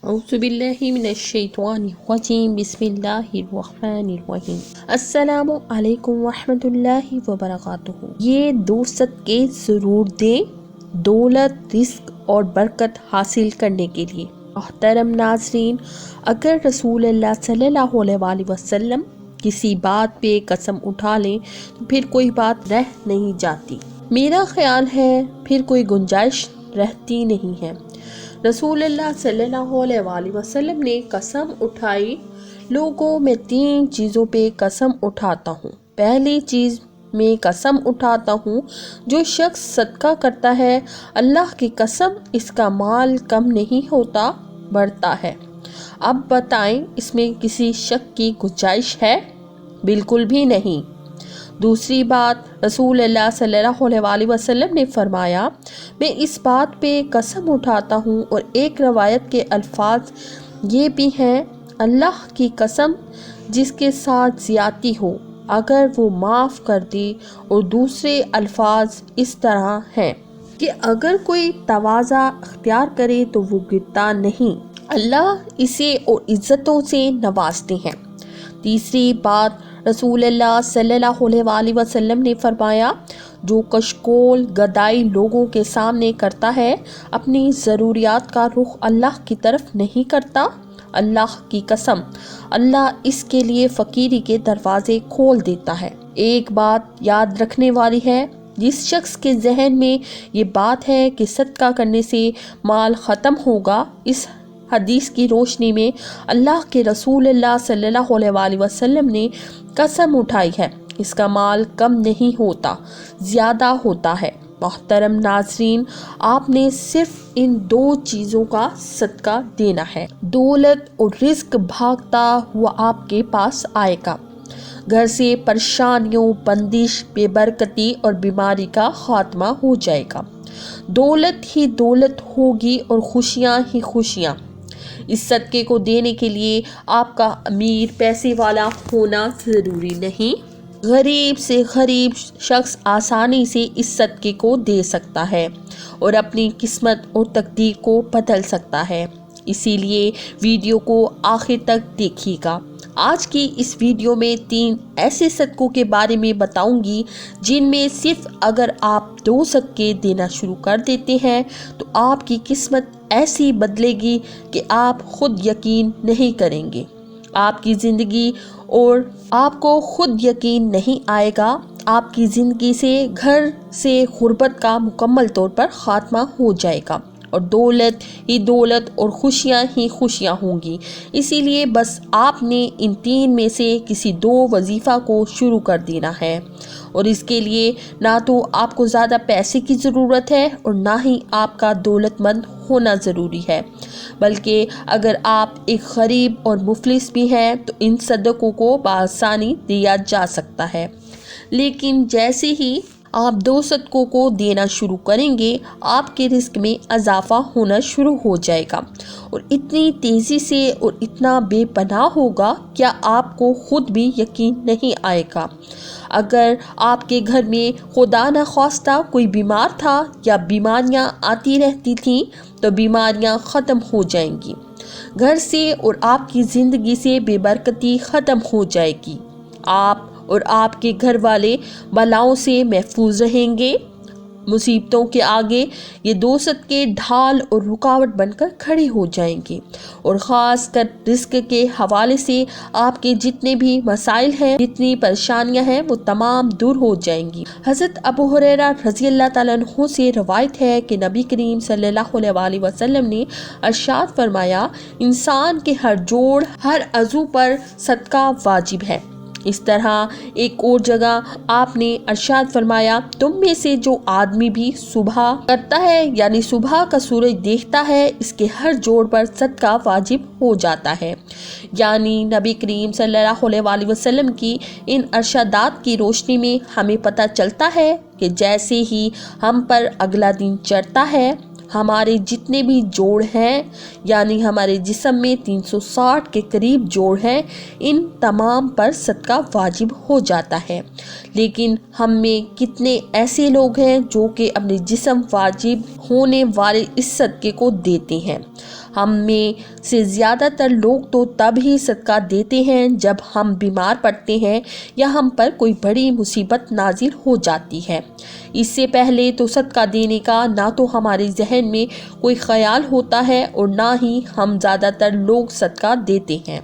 أعوذ بالله من الشيطان الرجيم بسم الله الرحمن الرحیم السلام علیکم ورحمۃ اللہ وبرکاتہ۔ یہ دو صدقے ضرور دیں دولت، رزق اور برکت حاصل کرنے کے لیے۔ محترم ناظرین، اگر رسول اللہ صلی اللہ علیہ وآلہ وسلم کسی بات پہ قسم اٹھا لیں تو پھر کوئی بات رہ نہیں جاتی۔ میرا خیال ہے پھر کوئی گنجائش رہتی نہیں ہے۔ رسول اللہ صلی اللہ علیہ وآلہ وسلم نے قسم اٹھائی، لوگوں میں 3 چیزوں پہ قسم اٹھاتا ہوں۔ پہلی چیز میں قسم اٹھاتا ہوں، جو شخص صدقہ کرتا ہے، اللہ کی قسم اس کا مال کم نہیں ہوتا، بڑھتا ہے۔ اب بتائیں اس میں کسی شک کی گنجائش ہے؟ بالکل بھی نہیں۔ دوسری بات، رسول اللہ صلی اللہ علیہ وآلہ وسلم نے فرمایا، میں اس بات پہ قسم اٹھاتا ہوں، اور ایک روایت کے الفاظ یہ بھی ہیں، اللہ کی قسم جس کے ساتھ زیادتی ہو اگر وہ معاف کر دے، اور دوسرے الفاظ اس طرح ہیں کہ اگر کوئی تواضع اختیار کرے تو وہ گرتا نہیں، اللہ اسے اور عزتوں سے نوازتے ہیں۔ تیسری بات، رسول اللہ صلی اللہ علیہ وآلہ وسلم نے فرمایا، جو کشکول گدائی لوگوں کے سامنے کرتا ہے، اپنی ضروریات کا رخ اللہ کی طرف نہیں کرتا، اللہ کی قسم اللہ اس کے لیے فقیری کے دروازے کھول دیتا ہے۔ ایک بات یاد رکھنے والی ہے، جس شخص کے ذہن میں یہ بات ہے کہ صدقہ کرنے سے مال ختم ہوگا، اس حدیث کی روشنی میں اللہ کے رسول اللہ صلی اللہ علیہ وآلہ وسلم نے قسم اٹھائی ہے، اس کا مال کم نہیں ہوتا، زیادہ ہوتا ہے۔ محترم ناظرین، آپ نے صرف ان 2 چیزوں کا صدقہ دینا ہے، دولت اور رزق بھاگتا ہوا آپ کے پاس آئے گا۔ گھر سے پریشانیوں، بندش، بے برکتی اور بیماری کا خاتمہ ہو جائے گا۔ دولت ہی دولت ہوگی اور خوشیاں ہی خوشیاں۔ اس صدقے کو دینے کے لیے آپ کا امیر پیسے والا ہونا ضروری نہیں، غریب سے غریب شخص آسانی سے اس صدقے کو دے سکتا ہے اور اپنی قسمت اور تقدیر کو بدل سکتا ہے۔ اسی لیے ویڈیو کو آخر تک دیکھیے گا۔ آج کی اس ویڈیو میں 3 ایسے صدقوں کے بارے میں بتاؤں گی جن میں صرف اگر آپ 2 صدقے دینا شروع کر دیتے ہیں تو آپ کی قسمت ایسی بدلے گی کہ آپ خود یقین نہیں کریں گے۔ آپ کی زندگی اور آپ کو خود یقین نہیں آئے گا، آپ کی زندگی سے گھر سے غربت کا مکمل طور پر خاتمہ ہو جائے گا، اور دولت ہی دولت اور خوشیاں ہی خوشیاں ہوں گی۔ اسی لیے بس آپ نے ان 3 میں سے کسی 2 وظیفہ کو شروع کر دینا ہے، اور اس کے لیے نہ تو آپ کو زیادہ پیسے کی ضرورت ہے اور نہ ہی آپ کا دولت مند ہونا ضروری ہے، بلکہ اگر آپ ایک غریب اور مفلس بھی ہیں تو ان صدقوں کو بآسانی دیا جا سکتا ہے۔ لیکن جیسے ہی آپ 2 صدقوں کو دینا شروع کریں گے، آپ کے رزق میں اضافہ ہونا شروع ہو جائے گا، اور اتنی تیزی سے اور اتنا بے پناہ ہوگا کیا آپ کو خود بھی یقین نہیں آئے گا۔ اگر آپ کے گھر میں خدا نخواستہ کوئی بیمار تھا یا بیماریاں آتی رہتی تھیں تو بیماریاں ختم ہو جائیں گی، گھر سے اور آپ کی زندگی سے بے برکتی ختم ہو جائے گی، آپ اور آپ کے گھر والے بلاؤں سے محفوظ رہیں گے۔ مصیبتوں کے آگے یہ 2 صدقے ڈھال اور رکاوٹ بن کر کھڑے ہو جائیں گے، اور خاص کر رزق کے حوالے سے آپ کے جتنے بھی مسائل ہیں، جتنی پریشانیاں ہیں، وہ تمام دور ہو جائیں گی۔ حضرت ابو ہریرہ رضی اللہ تعالیٰ عنہ سے روایت ہے کہ نبی کریم صلی اللہ علیہ وآلہ وسلم نے ارشاد فرمایا، انسان کے ہر جوڑ، ہر عضو پر صدقہ واجب ہے۔ اس طرح ایک اور جگہ آپ نے ارشاد فرمایا، تم میں سے جو آدمی بھی صبح کرتا ہے، یعنی صبح کا سورج دیکھتا ہے، اس کے ہر جوڑ پر صدقہ واجب ہو جاتا ہے۔ یعنی نبی کریم صلی اللہ علیہ وآلہ وسلم کی ان ارشادات کی روشنی میں ہمیں پتہ چلتا ہے کہ جیسے ہی ہم پر اگلا دن چڑھتا ہے، ہمارے جتنے بھی جوڑ ہیں، یعنی ہمارے جسم میں 360 کے قریب جوڑ ہیں، ان تمام پر صدقہ واجب ہو جاتا ہے۔ لیکن ہم میں کتنے ایسے لوگ ہیں جو کہ اپنے جسم واجب ہونے والے اس صدقے کو دیتے ہیں؟ ہم میں سے زیادہ تر لوگ تو تب ہی صدقہ دیتے ہیں جب ہم بیمار پڑتے ہیں یا ہم پر کوئی بڑی مصیبت نازل ہو جاتی ہے۔ اس سے پہلے تو صدقہ دینے کا نہ تو ہمارے ذہن میں کوئی خیال ہوتا ہے اور نہ ہی ہم زیادہ تر لوگ صدقہ دیتے ہیں،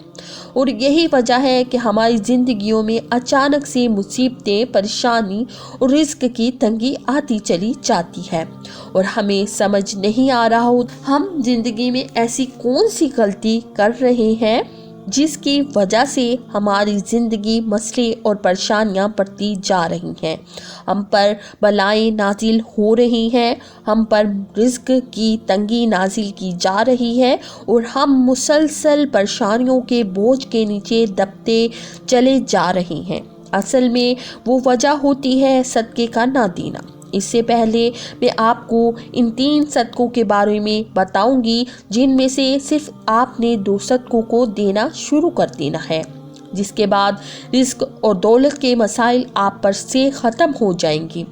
اور یہی وجہ ہے کہ ہماری زندگیوں میں اچانک سے مصیبتیں، پریشانی اور رزق کی تنگی آتی چلی جاتی ہے، اور ہمیں سمجھ نہیں آ رہا ہو ہم زندگی میں ایسی کون سی غلطی کر رہے ہیں جس کی وجہ سے ہماری زندگی مسئلے اور پریشانیاں بڑھتی جا رہی ہیں، ہم پر بلائیں نازل ہو رہی ہیں، ہم پر رزق کی تنگی نازل کی جا رہی ہے، اور ہم مسلسل پریشانیوں کے بوجھ کے نیچے دبتے چلے جا رہے ہیں۔ اصل میں وہ وجہ ہوتی ہے صدقے کا نہ دینا۔ اس سے پہلے میں آپ کو ان 3 صدقوں کے بارے میں بتاؤں گی جن میں سے صرف آپ نے 2 صدقوں کو دینا شروع کر دینا ہے، جس کے بعد رزق اور دولت کے مسائل آپ پر سے ختم ہو جائیں گے۔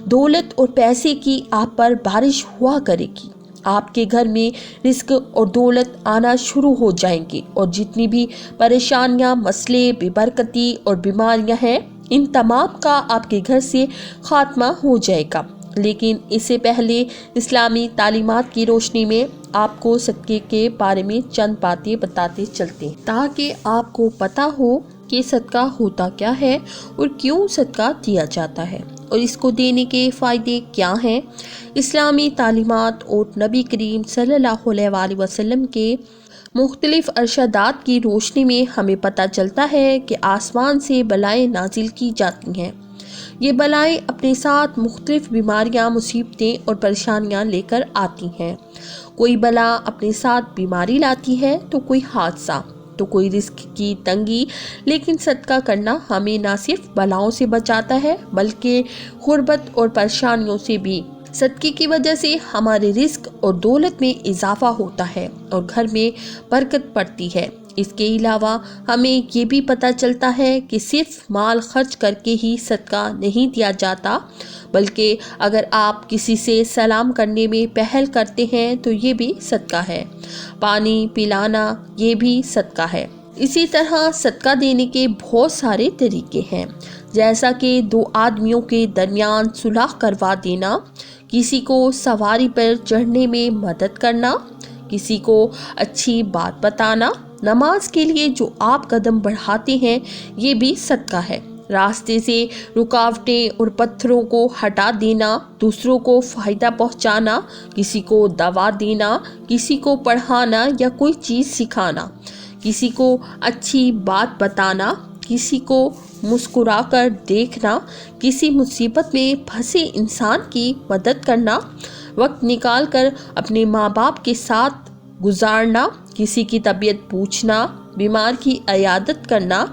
دولت اور پیسے کی آپ پر بارش ہوا کرے گی، آپ کے گھر میں رزق اور دولت آنا شروع ہو جائیں گے، اور جتنی بھی پریشانیاں، مسئلے، بے برکتی اور بیماریاں ہیں، ان تمام کا آپ کے گھر سے خاتمہ ہو جائے گا۔ لیکن اس سے پہلے اسلامی تعلیمات کی روشنی میں آپ کو صدقے کے بارے میں چند باتیں بتاتے چلتے ہیں تاکہ آپ کو پتہ ہو کہ صدقہ ہوتا کیا ہے اور کیوں صدقہ دیا جاتا ہے، اور اس کو دینے کے فائدے کیا ہیں۔ اسلامی تعلیمات اور نبی کریم صلی اللہ علیہ وآلہ وسلم کے مختلف ارشادات کی روشنی میں ہمیں پتہ چلتا ہے کہ آسمان سے بلائیں نازل کی جاتی ہیں۔ یہ بلائیں اپنے ساتھ مختلف بیماریاں، مصیبتیں اور پریشانیاں لے کر آتی ہیں۔ کوئی بلا اپنے ساتھ بیماری لاتی ہے تو کوئی حادثہ، تو کوئی رزق کی تنگی، لیکن صدقہ کرنا ہمیں نہ صرف بلاؤں سے بچاتا ہے بلکہ غربت اور پریشانیوں سے بھی۔ صدقے کی وجہ سے ہمارے رزق اور دولت میں اضافہ ہوتا ہے اور گھر میں برکت پڑتی ہے۔ اس کے علاوہ ہمیں یہ بھی پتہ چلتا ہے کہ صرف مال خرچ کر کے ہی صدقہ نہیں دیا جاتا، بلکہ اگر آپ کسی سے سلام کرنے میں پہل کرتے ہیں تو یہ بھی صدقہ ہے۔ پانی پلانا یہ بھی صدقہ ہے۔ اسی طرح صدقہ دینے کے بہت سارے طریقے ہیں، جیسا کہ 2 آدمیوں کے درمیان صلح کروا دینا، کسی کو سواری پر چڑھنے میں مدد کرنا، کسی کو اچھی بات بتانا، نماز کے لیے جو آپ قدم بڑھاتے ہیں یہ بھی صدقہ ہے، راستے سے رکاوٹیں اور پتھروں کو ہٹا دینا، دوسروں کو فائدہ پہنچانا، کسی کو دوا دینا، کسی کو پڑھانا یا کوئی چیز سکھانا، کسی کو اچھی بات بتانا، کسی کو مسکرا کر دیکھنا، کسی مصیبت میں پھنسے انسان کی مدد کرنا، وقت نکال کر اپنے ماں باپ کے ساتھ گزارنا، کسی کی طبیعت پوچھنا، بیمار کی عیادت کرنا،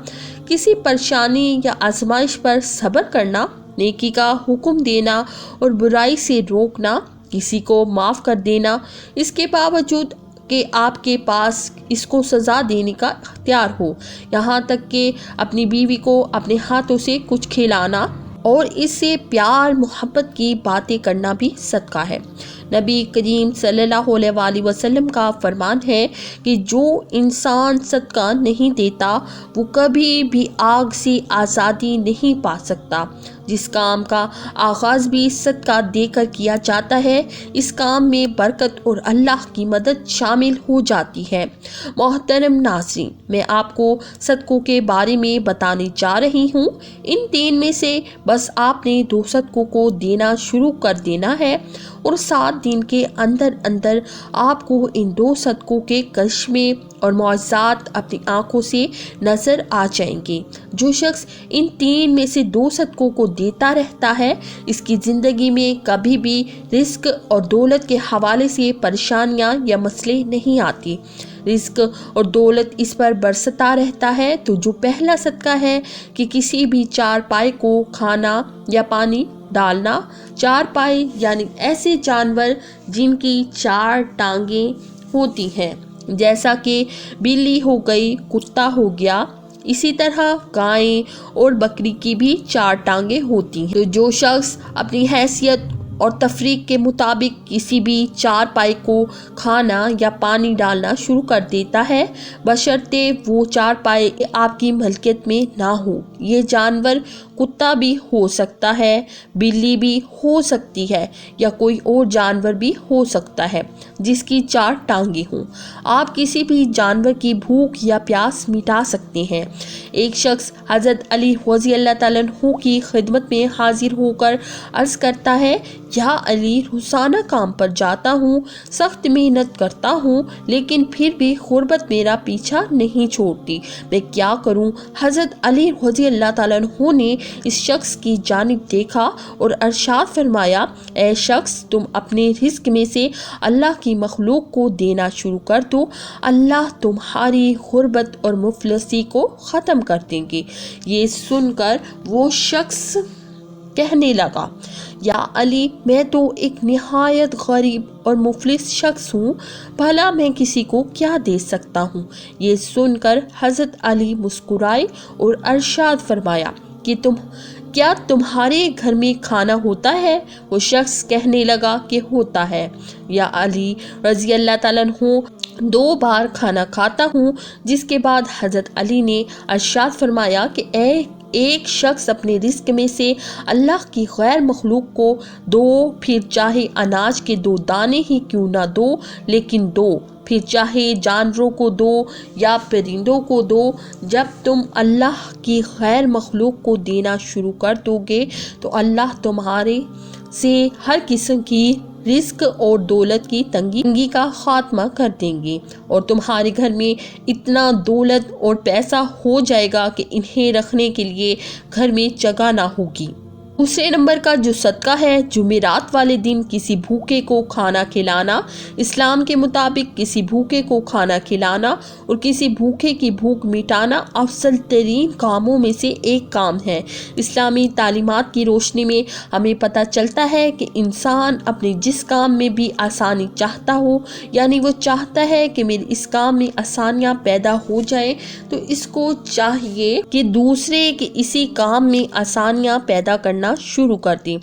کسی پریشانی یا آزمائش پر صبر کرنا، نیکی کا حکم دینا اور برائی سے روکنا، کسی کو معاف کر دینا، اس کے باوجود کہ آپ کے پاس اس کو سزا دینے کا اختیار ہو، یہاں تک کہ اپنی بیوی کو اپنے ہاتھوں سے کچھ کھلانا اور اس سے پیار محبت کی باتیں کرنا بھی صدقہ ہے۔ نبی کریم صلی اللہ علیہ وآلہ وسلم کا فرمان ہے کہ جو انسان صدقہ نہیں دیتا وہ کبھی بھی آگ سے آزادی نہیں پا سکتا۔ جس کام کا آغاز بھی صدقہ دے کر کیا جاتا ہے اس کام میں برکت اور اللہ کی مدد شامل ہو جاتی ہے۔ محترم ناظرین، میں آپ کو صدقوں کے بارے میں بتانے جا رہی ہوں۔ ان 3 میں سے بس آپ نے 2 صدقوں کو دینا شروع کر دینا ہے اور 7 دن کے اندر اندر آپ کو ان 2 صدقوں کے کرشمے اور معجزات اپنی آنکھوں سے نظر آ جائیں گے۔ جو شخص ان 3 میں سے 2 صدقوں کو دیتا رہتا ہے اس کی زندگی میں کبھی بھی رزق اور دولت کے حوالے سے پریشانیاں یا مسئلے نہیں آتی، رزق اور دولت اس پر برستا رہتا ہے۔ تو جو پہلا صدقہ ہے کہ کسی بھی 4 پائے کو کھانا یا پانی ڈالنا، 4 پائے یعنی ایسے جانور جن کی 4 ٹانگیں ہوتی ہیں، جیسا کہ بلی ہو گئی، کتا ہو گیا، اسی طرح گائیں اور بکری کی بھی 4 ٹانگیں ہوتی ہیں۔ تو جو شخص اپنی حیثیت اور تفریق کے مطابق کسی بھی چارپائی کو کھانا یا پانی ڈالنا شروع کر دیتا ہے، بشرطے وہ چارپائی آپ کی ملکیت میں نہ ہو۔ یہ جانور کتا بھی ہو سکتا ہے، بلی بھی ہو سکتی ہے یا کوئی اور جانور بھی ہو سکتا ہے جس کی 4 ٹانگیں ہوں۔ آپ کسی بھی جانور کی بھوک یا پیاس مٹا سکتے ہیں۔ ایک شخص حضرت علی رضی اللہ تعالیٰ عنہ کی خدمت میں حاضر ہو کر عرض کرتا ہے، یا علی، روزانہ کام پر جاتا ہوں، سخت محنت کرتا ہوں، لیکن پھر بھی غربت میرا پیچھا نہیں چھوڑتی، میں کیا کروں؟ حضرت علی رضی اللہ تعالیٰ عنہ نے اس شخص کی جانب دیکھا اور ارشاد فرمایا، اے شخص، تم اپنے رزق میں سے اللہ کی مخلوق کو دینا شروع کر دو، اللہ تمہاری غربت اور مفلسی کو ختم کر دیں گے۔ یہ سن کر وہ شخص کہنے لگا، یا علی، میں تو ایک نہایت غریب اور مفلس شخص ہوں، بھلا میں کسی کو کیا دے سکتا ہوں؟ یہ سن کر حضرت علی مسکرائے اور ارشاد فرمایا کہ کیا تمہارے گھر میں کھانا ہوتا ہے؟ وہ شخص کہنے لگا کہ ہوتا ہے، یا علی رضی اللہ تعالیٰ عنہ 2 بار کھانا کھاتا ہوں۔ جس کے بعد حضرت علی نے ارشاد فرمایا کہ ایک شخص اپنے رزق میں سے اللہ کی غیر مخلوق کو دو، پھر چاہے اناج کے 2 دانے ہی کیوں نہ دو، لیکن دو، پھر چاہے جانوروں کو دو یا پرندوں کو دو۔ جب تم اللہ کی غیر مخلوق کو دینا شروع کر دو گے تو اللہ تمہارے سے ہر قسم کی رزق اور دولت کی تنگی کا خاتمہ کر دیں گے، اور تمہارے گھر میں اتنا دولت اور پیسہ ہو جائے گا کہ انہیں رکھنے کے لیے گھر میں جگہ نہ ہوگی۔ دوسرے نمبر کا جو صدقہ ہے، جمعرات والے دن کسی بھوکے کو کھانا کھلانا، اسلام کے مطابق کسی بھوکے کو کھانا کھلانا اور کسی بھوکے کی بھوک مٹانا افضل ترین کاموں میں سے ایک کام ہے۔ اسلامی تعلیمات کی روشنی میں ہمیں پتہ چلتا ہے کہ انسان اپنے جس کام میں بھی آسانی چاہتا ہو، یعنی وہ چاہتا ہے کہ میرے اس کام میں آسانیاں پیدا ہو جائیں، تو اس کو چاہیے کہ دوسرے کے اسی کام میں آسانیاں پیدا کرنا شروع کر دیں۔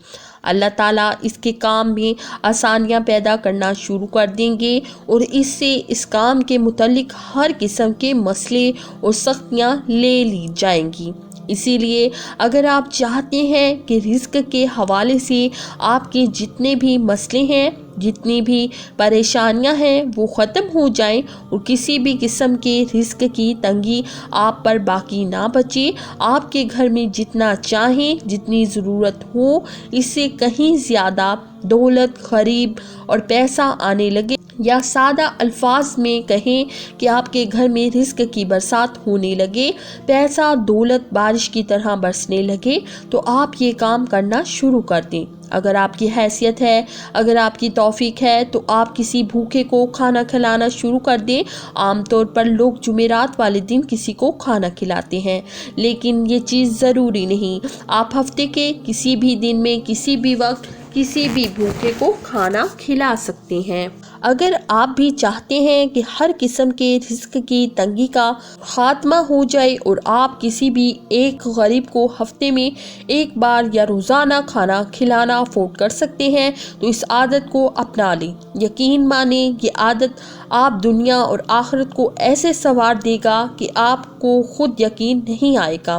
اللہ تعالیٰ اس کے کام میں آسانیاں پیدا کرنا شروع کر دیں گے اور اس سے اس کام کے متعلق ہر قسم کے مسئلے اور سختیاں لے لی جائیں گی۔ اسی لیے اگر آپ چاہتے ہیں کہ رزق کے حوالے سے آپ کے جتنے بھی مسئلے ہیں، جتنی بھی پریشانیاں ہیں، وہ ختم ہو جائیں اور کسی بھی قسم کے رزق کی تنگی آپ پر باقی نہ بچے، آپ کے گھر میں جتنا چاہیں، جتنی ضرورت ہو، اس سے کہیں زیادہ دولت، غریب اور پیسہ آنے لگے، یا سادہ الفاظ میں کہیں کہ آپ کے گھر میں رزق کی برسات ہونے لگے، پیسہ دولت بارش کی طرح برسنے لگے، تو آپ یہ کام کرنا شروع کر دیں۔ اگر آپ کی حیثیت ہے، اگر آپ کی توفیق ہے، تو آپ کسی بھوکے کو کھانا کھلانا شروع کر دیں۔ عام طور پر لوگ جمعرات والے دن کسی کو کھانا کھلاتے ہیں، لیکن یہ چیز ضروری نہیں۔ آپ ہفتے کے کسی بھی دن میں کسی بھی وقت کسی بھی بھوکے کو کھانا کھلا سکتے ہیں۔ اگر آپ بھی چاہتے ہیں کہ ہر قسم کے رزق کی تنگی کا خاتمہ ہو جائے اور آپ کسی بھی ایک غریب کو ہفتے میں 1 بار یا روزانہ کھانا کھلانا افورڈ کر سکتے ہیں، تو اس عادت کو اپنا لیں۔ یقین مانیں، یہ عادت آپ دنیا اور آخرت کو ایسے سنوار دے گا کہ آپ کو خود یقین نہیں آئے گا۔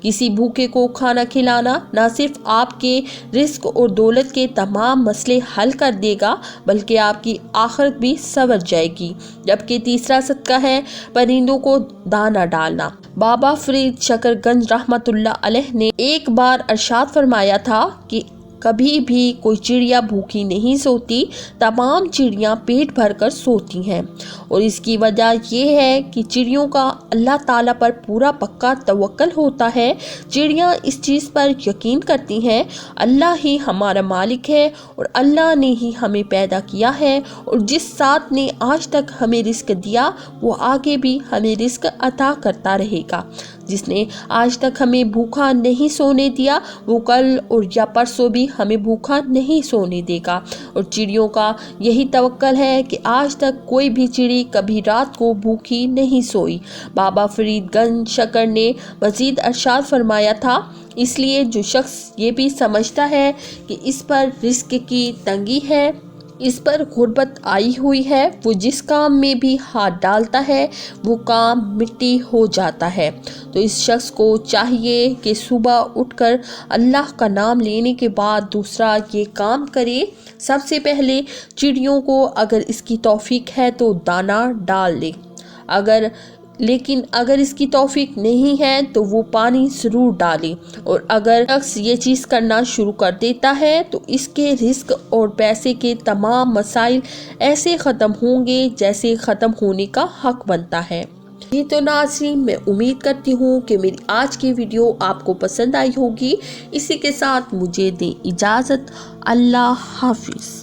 کسی بھوکے کو کھانا کھلانا نہ صرف آپ کے رزق اور دولت کے تمام مسئلے حل کر دے گا، بلکہ آپ کی آخرت بھی سنور جائے گی۔ جبکہ تیسرا صدقہ ہے پرندوں کو دانہ ڈالنا۔ بابا فرید شکر گنج رحمۃ اللہ علیہ نے ایک بار ارشاد فرمایا تھا کہ کبھی بھی کوئی چڑیا بھوکی نہیں سوتی، تمام چڑیاں پیٹ بھر کر سوتی ہیں، اور اس کی وجہ یہ ہے کہ چڑیوں کا اللہ تعالیٰ پر پورا پکا توکل ہوتا ہے۔ چڑیاں اس چیز پر یقین کرتی ہیں اللہ ہی ہمارا مالک ہے اور اللہ نے ہی ہمیں پیدا کیا ہے، اور جس ذات نے آج تک ہمیں رزق دیا وہ آگے بھی ہمیں رزق عطا کرتا رہے گا۔ جس نے آج تک ہمیں بھوکا نہیں سونے دیا وہ کل اور یا پرسوں بھی ہمیں بھوکا نہیں سونے دے گا۔ اور چڑیوں کا یہی توکل ہے کہ آج تک کوئی بھی چڑی کبھی رات کو بھوکی نہیں سوئی۔ بابا فرید گنج شکر نے مزید ارشاد فرمایا تھا، اس لیے جو شخص یہ بھی سمجھتا ہے کہ اس پر رزق کی تنگی ہے، اس پر غربت آئی ہوئی ہے، وہ جس کام میں بھی ہاتھ ڈالتا ہے وہ کام مٹی ہو جاتا ہے۔ تو اس شخص کو چاہیے کہ صبح اٹھ کر اللہ کا نام لینے کے بعد دوسرا یہ کام کرے، سب سے پہلے چڑیوں کو اگر اس کی توفیق ہے تو دانہ ڈال لے، لیکن اگر اس کی توفیق نہیں ہے تو وہ پانی ضرور ڈالے۔ اور اگر شخص یہ چیز کرنا شروع کر دیتا ہے تو اس کے رزق اور پیسے کے تمام مسائل ایسے ختم ہوں گے جیسے ختم ہونے کا حق بنتا ہے۔ یہ تو ناظرین میں امید کرتی ہوں کہ میری آج کی ویڈیو آپ کو پسند آئی ہوگی۔ اسی کے ساتھ مجھے دیں اجازت، اللہ حافظ۔